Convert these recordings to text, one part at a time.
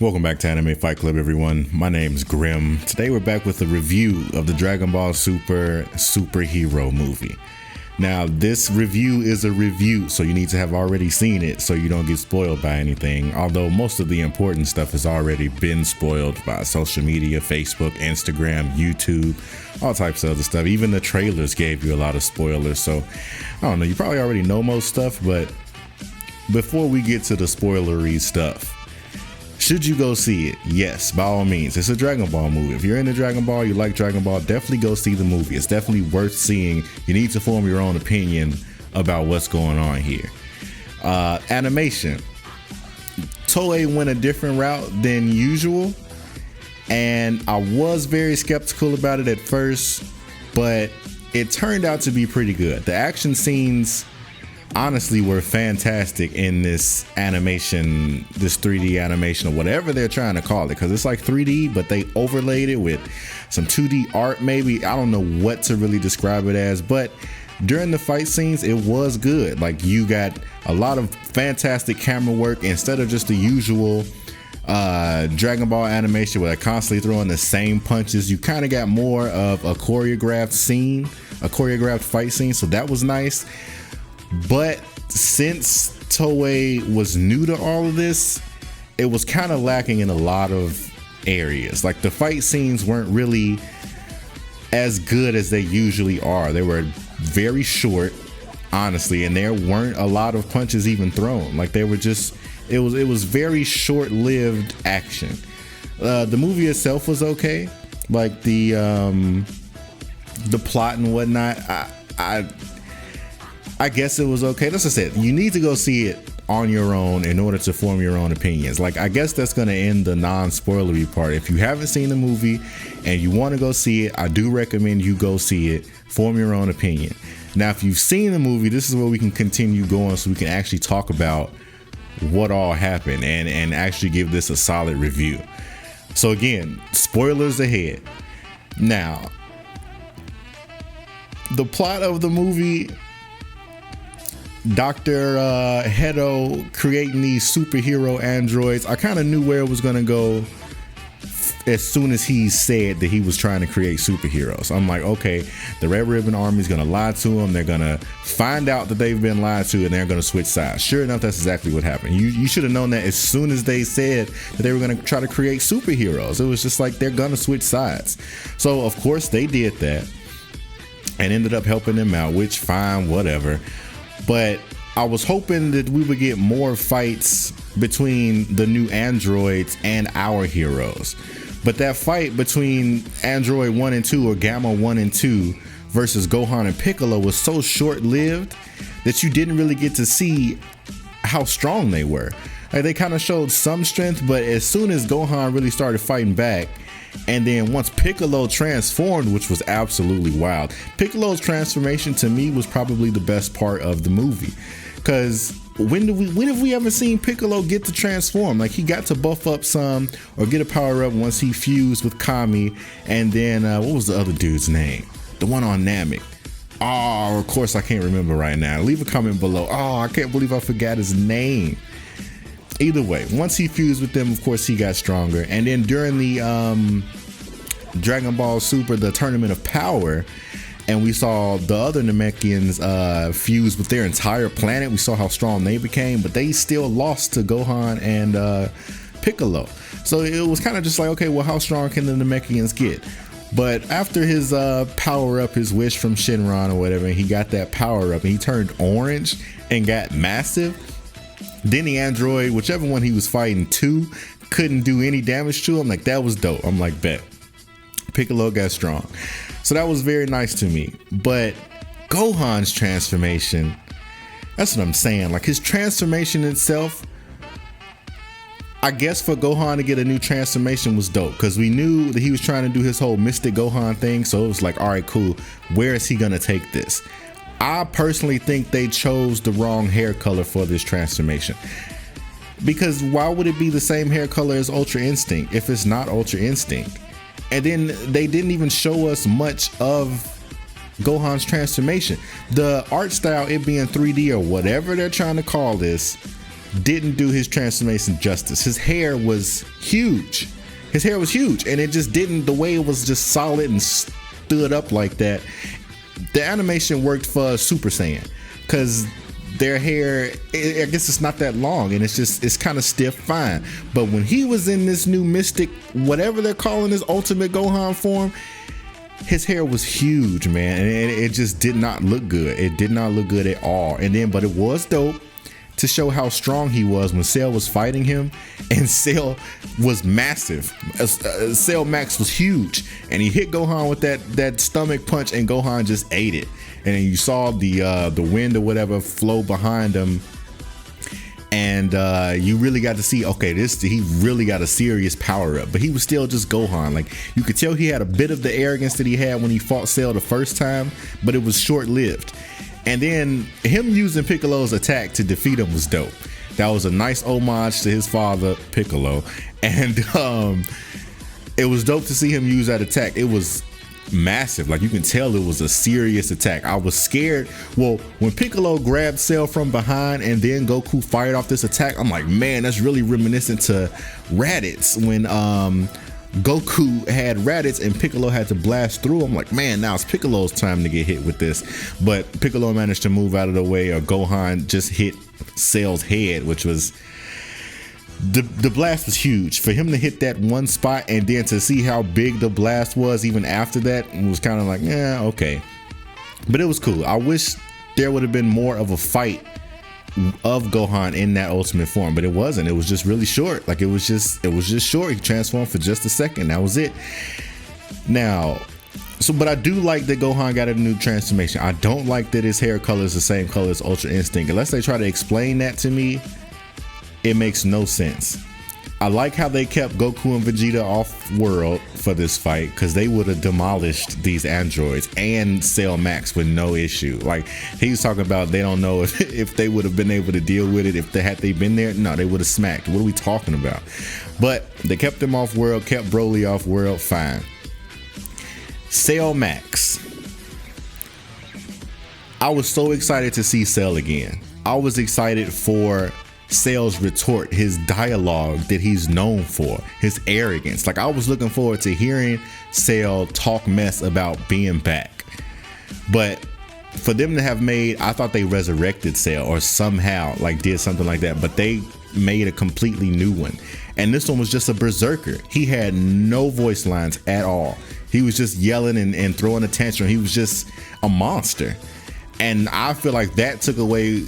Welcome back to Anime Fight Club, everyone. My name's Grim. Today we're back with a review of the Dragon Ball Super superhero movie. Now, this review is a review, so you need to have already seen it so you don't get spoiled by anything. Although most of the important stuff has already been spoiled by social media, Facebook, Instagram, YouTube, all types of other stuff. Even the trailers gave you a lot of spoilers. So, I don't know, you probably already know most stuff, but before we get to the spoilery stuff, should you go see it? Yes, by all means. It's a Dragon Ball movie. If you're into Dragon Ball, you like Dragon Ball, definitely go see the movie. It's definitely worth seeing. You need to form your own opinion about what's going on here. Animation. Toei went a different route than usual, and I was very skeptical about it at first, but it turned out to be pretty good. The action scenes honestly were fantastic in this animation, this 3D animation or whatever they're trying to call it, because it's like 3D but they overlaid it with some 2D art. Maybe I don't know what to really describe it as, but during the fight scenes it was good. Like, you got a lot of fantastic camera work instead of just the usual Dragon Ball animation where they're constantly throwing the same punches. You kind of got more of a choreographed scene, a choreographed fight scene, so that was nice. But since Toei was new to all of this, it was kind of lacking in a lot of areas. Like, the fight scenes weren't really as good as they usually are. They were very short, honestly, and there weren't a lot of punches even thrown. Like, they were just, it was very short-lived action. The movie itself was okay. Like, the plot and whatnot, I guess it was okay. That's what I said. You need to go see it on your own in order to form your own opinions. Like, I guess that's going to end the non-spoilery part. If you haven't seen the movie and you want to go see it, I do recommend you go see it, form your own opinion. Now, if you've seen the movie, this is where we can continue going so we can actually talk about what all happened and actually give this a solid review. So again, spoilers ahead. Now, the plot of the movie, Dr. Hedo creating these superhero androids, I kind of knew where it was going to go as soon as he said that he was trying to create superheroes. I'm like, okay, the Red Ribbon Army is going to lie to him. They're going to find out that they've been lied to, and they're going to switch sides. Sure enough, that's exactly what happened. You should have known that as soon as they said that they were going to try to create superheroes. It was just like, they're going to switch sides. So, of course, they did that and ended up helping them out, which, fine, whatever. But I was hoping that we would get more fights between the new androids and our heroes. But that fight between Android 1 and 2, or Gamma 1 and 2 versus Gohan and Piccolo, was so short-lived that you didn't really get to see how strong they were. Like, they kind of showed some strength, but as soon as Gohan really started fighting back, and then once Piccolo transformed, which was absolutely wild. Piccolo's transformation to me was probably the best part of the movie, because when have we ever seen Piccolo get to transform? Like, he got to buff up some or get a power up once he fused with Kami, and then what was the other dude's name? The one on Namek. Oh, of course I can't remember right now. Leave a comment below. Oh, I can't believe I forgot his name. Either way, once he fused with them, of course, he got stronger. And then during the Dragon Ball Super, the Tournament of Power, and we saw the other Namekians fuse with their entire planet. We saw how strong they became, but they still lost to Gohan and Piccolo. So it was kind of just like, okay, well, how strong can the Namekians get? But after his power up, his wish from Shenron or whatever, and he got that power up and he turned orange and got massive, then the android, whichever one he was fighting to, couldn't do any damage to him. Like, that was dope. I'm like, bet. Piccolo got strong. So that was very nice to me. But Gohan's transformation, that's what I'm saying. Like, his transformation itself, I guess for Gohan to get a new transformation was dope, because we knew that he was trying to do his whole Mystic Gohan thing. So it was like, all right, cool. Where is he going to take this? I personally think they chose the wrong hair color for this transformation, because why would it be the same hair color as Ultra Instinct if it's not Ultra Instinct? And then they didn't even show us much of Gohan's transformation. The art style, it being 3D or whatever they're trying to call this, didn't do his transformation justice. His hair was huge. His hair was huge, and it just didn't, the way it was just solid and stood up like that. The animation worked for Super Saiyan, because their hair, I guess it's not that long, and it's kind of stiff, fine. But when he was in this new mystic, whatever they're calling his Ultimate Gohan form, his hair was huge, man, and it just did not look good. It did not look good at all. And then, but it was dope to show how strong he was when Cell was fighting him, and Cell was massive. Cell Max was huge, and he hit Gohan with that stomach punch, and Gohan just ate it. And then you saw the wind or whatever flow behind him, and you really got to see, okay, he really got a serious power up. But he was still just Gohan. Like, you could tell he had a bit of the arrogance that he had when he fought Cell the first time, but it was short-lived. And then him using Piccolo's attack to defeat him was dope. That was a nice homage to his father, Piccolo. And it was dope to see him use that attack. It was massive. Like, you can tell it was a serious attack. I was scared. Well, when Piccolo grabbed Cell from behind and then Goku fired off this attack, I'm like, man, that's really reminiscent to Raditz when Goku had Raditz and Piccolo had to blast through. I'm like, man, now it's Piccolo's time to get hit with this. But Piccolo managed to move out of the way, or Gohan just hit Cell's head, which was, the blast was huge. For him to hit that one spot and then to see how big the blast was even after that, it was kind of like, yeah, okay. But it was cool. I wish there would have been more of a fight of Gohan in that ultimate form, but it wasn't. It was just really short. Like, it was just short. He transformed for just a second. That was it. Now, but I do like that Gohan got a new transformation. I don't like that his hair color is the same color as Ultra Instinct. Unless they try to explain that to me, it makes no sense. I like how they kept Goku and Vegeta off world for this fight, because they would have demolished these androids and Cell Max with no issue. Like, he was talking about, they don't know if they would have been able to deal with it if they had been there. No, they would have smacked. What are we talking about? But they kept them off world, kept Broly off world, fine. Cell Max. I was so excited to see Cell again. I was excited for Cell's retort, his dialogue that he's known for, his arrogance. Like, I was looking forward to hearing Cell talk mess about being back. But for them to have made, I thought they resurrected Cell or somehow like did something like that, but they made a completely new one. And this one was just a berserker. He had no voice lines at all. He was just yelling and throwing a tantrum. He was just a monster. And I feel like that took away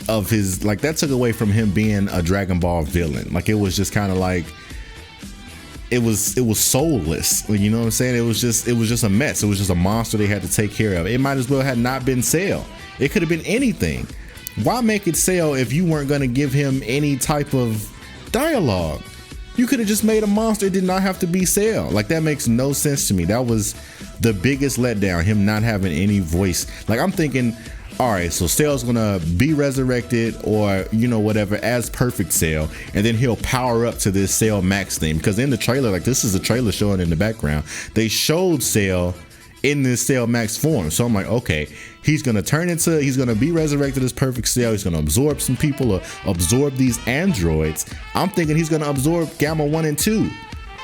of his, like, that took away from him being a Dragon Ball villain. Like, it was just kind of like, it was soulless. You know what I'm saying? It was just a mess. It was just a monster they had to take care of. It might as well have not been Cell. It could have been anything. Why make it Cell if you weren't going to give him any type of dialogue? You could have just made a monster. It did not have to be Cell. Like, that makes no sense to me. That was the biggest letdown, him not having any voice. Like, I'm thinking, all right, so Cell's gonna be resurrected, or, you know, whatever, as perfect Cell, and then he'll power up to this Cell Max thing. Because in the trailer, like, this is a trailer showing in the background, they showed Cell in this Cell Max form. So I'm like, okay, he's gonna be resurrected as perfect Cell. He's gonna absorb some people, or absorb these androids. I'm thinking he's gonna absorb Gamma 1 and 2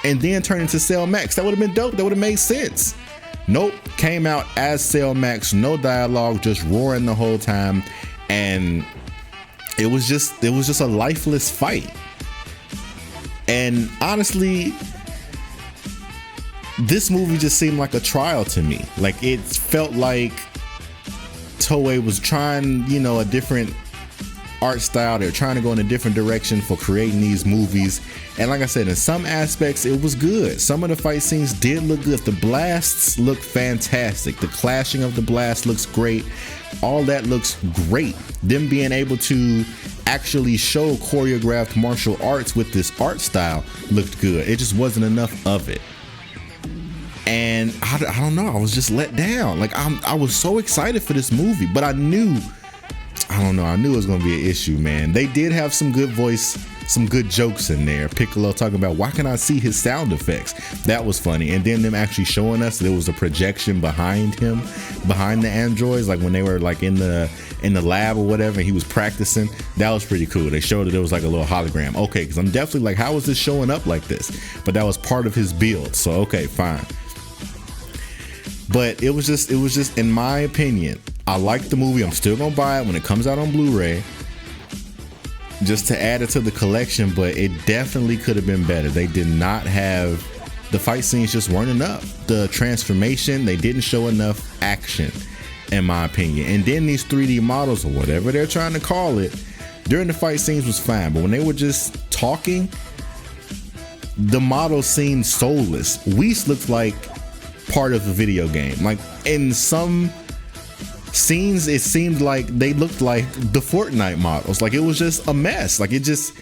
and then turn into Cell Max. That would have been dope. That would have made sense. Nope, came out as Cell Max, no dialogue, just roaring the whole time, and it was just a lifeless fight. And honestly, this movie just seemed like a trial to me. Like, it felt like Toei was trying, you know, a different art style. They're trying to go in a different direction for creating these movies. And like I said, in some aspects, it was good. Some of the fight scenes did look good. The blasts look fantastic. The clashing of the blast looks great. All that looks great. Them being able to actually show choreographed martial arts with this art style looked good. It just wasn't enough of it. And I don't know, I was just let down. Like, I was so excited for this movie, but I knew it was gonna be an issue, man. They did have some good jokes in there. Piccolo talking about, why can I see his sound effects? That was funny. And then them actually showing us there was a projection behind him, behind the androids, like when they were like in the in the lab or whatever, and he was practicing. That was pretty cool. They showed that it was like a little hologram. Okay, because I'm definitely like, how is this showing up like this? But that was part of his build. So okay, fine. But it was just in my opinion, I like the movie. I'm still gonna buy it when it comes out on Blu-ray, just to add it to the collection. But it definitely could have been better. They did not have, the fight scenes just weren't enough. The transformation, they didn't show enough action, in my opinion. And then these 3D models, or whatever they're trying to call it, during the fight scenes was fine, but when they were just talking, the models seemed soulless. Whis looked like part of a video game. Like in some scenes, it seemed like they looked like the Fortnite models. Like it was just a mess. Like it just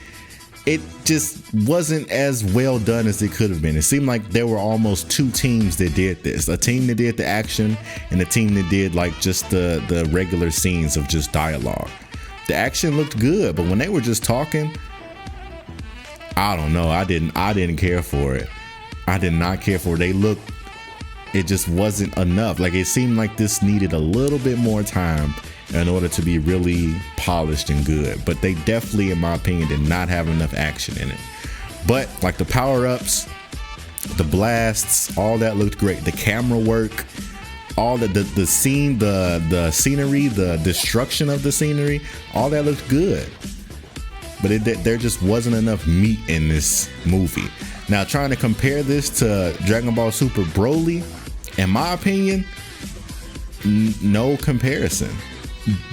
wasn't as well done as it could have been. It seemed like there were almost two teams that did this. A team that did the action and a team that did like just the regular scenes of just dialogue. The action looked good, but when they were just talking, I don't know. I didn't care for it. I did not care for it. It just wasn't enough. Like it seemed like this needed a little bit more time in order to be really polished and good. But they definitely, in my opinion, did not have enough action in it. But like the power-ups, the blasts, all that looked great. The camera work, all the scene, the scenery, the destruction of the scenery, all that looked good. But there just wasn't enough meat in this movie. Now, trying to compare this to Dragon Ball Super Broly, in my opinion, no comparison.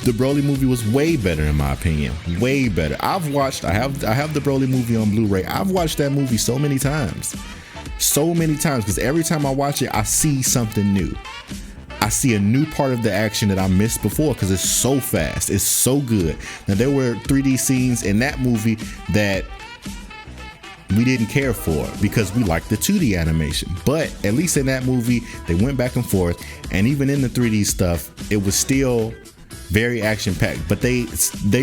The Broly movie was way better, in my opinion. Way better. I have the Broly movie on Blu-ray. I've watched that movie so many times. So many times, because every time I watch it, I see something new. I see a new part of the action that I missed before because it's so fast. It's so good. Now, there were 3D scenes in that movie that we didn't care for because we liked the 2D animation. But at least in that movie, they went back and forth. And even in the 3D stuff, it was still very action-packed. But they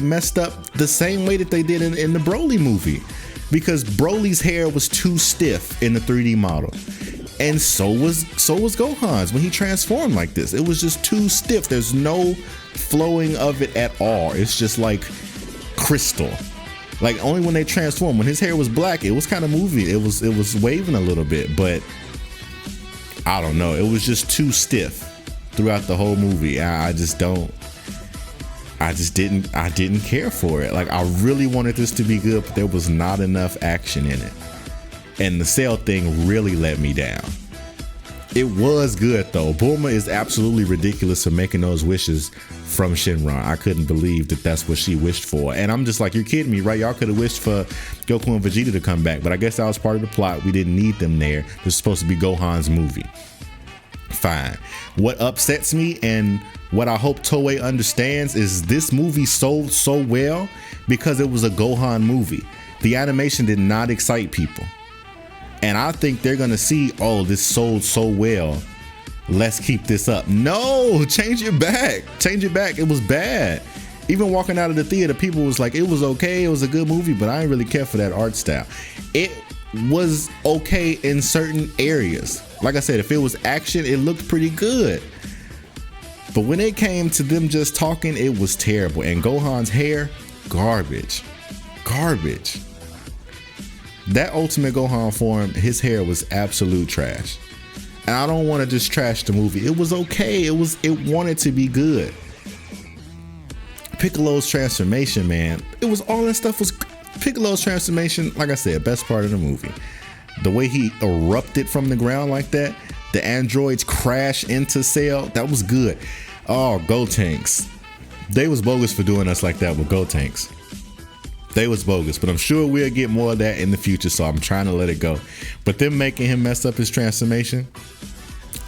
messed up the same way that they did in the Broly movie, because Broly's hair was too stiff in the 3D model. And so was Gohan's when he transformed like this. It was just too stiff. There's no flowing of it at all. It's just like crystal. Like only when they transformed, when his hair was black, it was kind of moving. It was waving a little bit, but I don't know. It was just too stiff throughout the whole movie. I didn't care for it. Like I really wanted this to be good, but there was not enough action in it. And the Cell thing really let me down. It was good though. Bulma is absolutely ridiculous for making those wishes from Shenron. I couldn't believe that that's what she wished for. And I'm just like, you're kidding me, right? Y'all could have wished for Goku and Vegeta to come back, but I guess that was part of the plot. We didn't need them there. This is supposed to be Gohan's movie. Fine. What upsets me and what I hope Toei understands is this movie sold so well because it was a Gohan movie. The animation did not excite people. And I think they're gonna see, oh, this sold so well, let's keep this up. No, change it back. Change it back. It was bad. Even walking out of the theater, people was like, it was okay, it was a good movie, but I didn't really care for that art style. It was okay in certain areas. Like I said, if it was action, it looked pretty good. But when it came to them just talking, it was terrible. And Gohan's hair, garbage. Garbage. That Ultimate Gohan form, his hair was absolute trash. And I don't want to just trash the movie. It was okay. It wanted to be good. Piccolo's transformation, man. It was all that stuff was Piccolo's transformation, like I said, best part of the movie. The way he erupted from the ground like that, the androids crash into Cell, that was good. Oh, Gotenks. They was bogus for doing us like that with Gotenks. They was bogus, but I'm sure we'll get more of that in the future, so I'm trying to let it go. But them making him mess up his transformation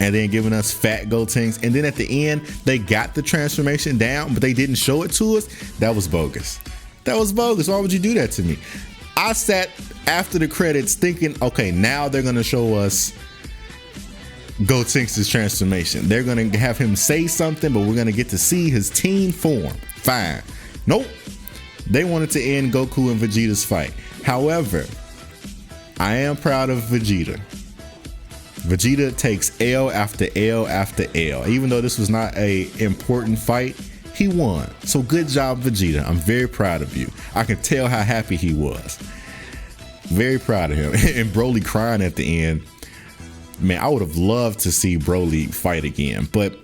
and then giving us fat Gotenks, and then at the end, they got the transformation down, but they didn't show it to us. That was bogus. That was bogus. Why would you do that to me? I sat after the credits thinking, okay, now they're going to show us Gotenks' transformation. They're going to have him say something, but we're going to get to see his teen form. Fine. Nope. They wanted to end Goku and Vegeta's fight. However, I am proud of Vegeta. Vegeta takes L after L after L. Even though this was not an important fight, He won. So good job, Vegeta. I'm very proud of you. I can tell how happy he was. Very proud of him. And Broly crying at the end. Man, I would have loved to see Broly fight again, but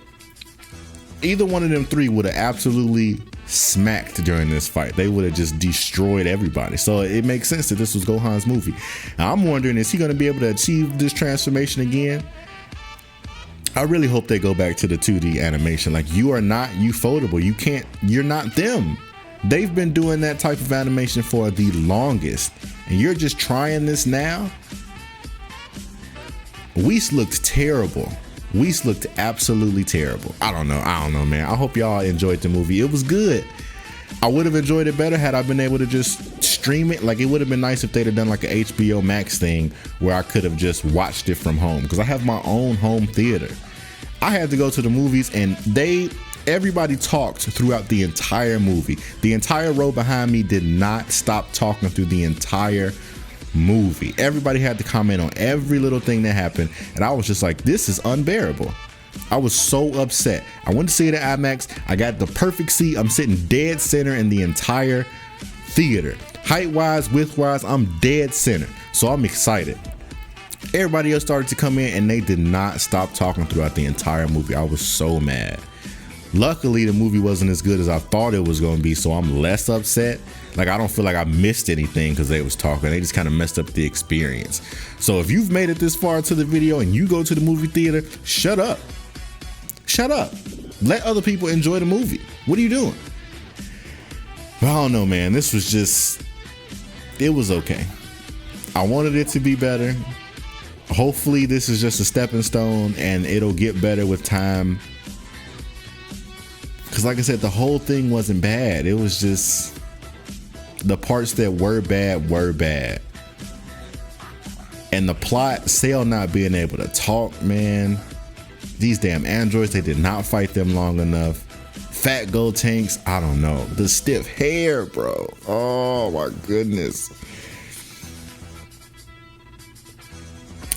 either one of them three would have absolutely smacked during this fight. They would have just destroyed everybody. So it makes sense that this was Gohan's movie. Now I'm wondering, is he going to be able to achieve this transformation again? I really hope they go back to the 2D animation. Like, you are not ufotable. You can't, you're not them. They've been doing that type of animation for the longest, and you're just trying this now? Whis looked terrible. Whis looked absolutely terrible. I don't know, man. I hope y'all enjoyed the movie. It was good. I would have enjoyed it better had I been able to just stream it. Like, it would have been nice if they'd have done like an HBO Max thing where I could have just watched it from home, because I have my own home theater. I had to go to the movies, and everybody talked throughout the entire movie. The entire row behind me did not stop talking through the entire movie. Everybody had to comment on every little thing that happened, and I was just like, this is unbearable. I was so upset. I went to see it at IMAX. I got the perfect seat. I'm sitting dead center in the entire theater. Height wise, width wise, I'm dead center. So I'm excited. Everybody else started to come in, and they did not stop talking throughout the entire movie. I was so mad. Luckily, the movie wasn't as good as I thought it was going to be, so I'm less upset. Like, I don't feel like I missed anything because they was talking. They just kind of messed up the experience. So if you've made it this far into the video and you go to the movie theater, shut up. Shut up. Let other people enjoy the movie. What are you doing? I don't know, man. This was just, it was okay. I wanted it to be better. Hopefully this is just a stepping stone and it'll get better with time. Because like I said, the whole thing wasn't bad. It was just the parts that were bad. And the plot, Cell not being able to talk, man. These damn androids, they did not fight them long enough. Fat gold tanks, I don't know. The stiff hair, bro. Oh my goodness.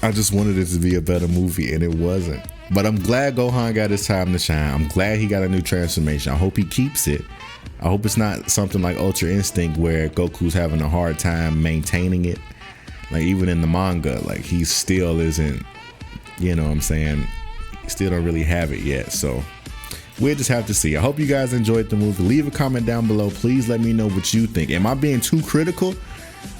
I just wanted it to be a better movie, and it wasn't. But I'm glad Gohan got his time to shine. I'm glad he got a new transformation. I hope he keeps it. I hope it's not something like Ultra Instinct where Goku's having a hard time maintaining it. Like, even in the manga, like, he still isn't, you know what I'm saying? He still don't really have it yet. So we'll just have to see. I hope you guys enjoyed the movie. Leave a comment down below. Please let me know what you think. Am I being too critical?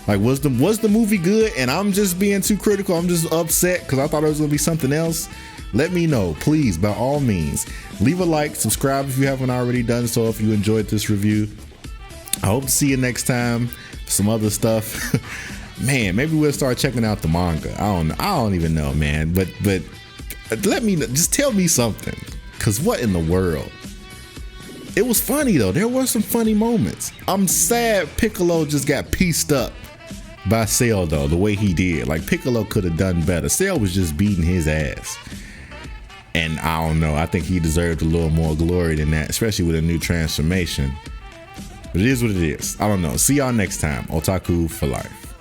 Like, was the movie good and I'm just being too critical? I'm just upset because I thought it was gonna be something else. Let me know, please, by all means. Leave a like, subscribe if you haven't already done so, if you enjoyed this review. I hope to see you next time for some other stuff. Man, maybe we'll start checking out the manga. I don't even know, man. But let me know, just tell me something. Cause what in the world? It was funny though. There were some funny moments. I'm sad Piccolo just got pieced up by Cell though, the way he did. Like, Piccolo could have done better. Cell was just beating his ass. And I don't know, I think he deserved a little more glory than that, especially with a new transformation. But it is what it is. I don't know. See y'all next time. Otaku for life.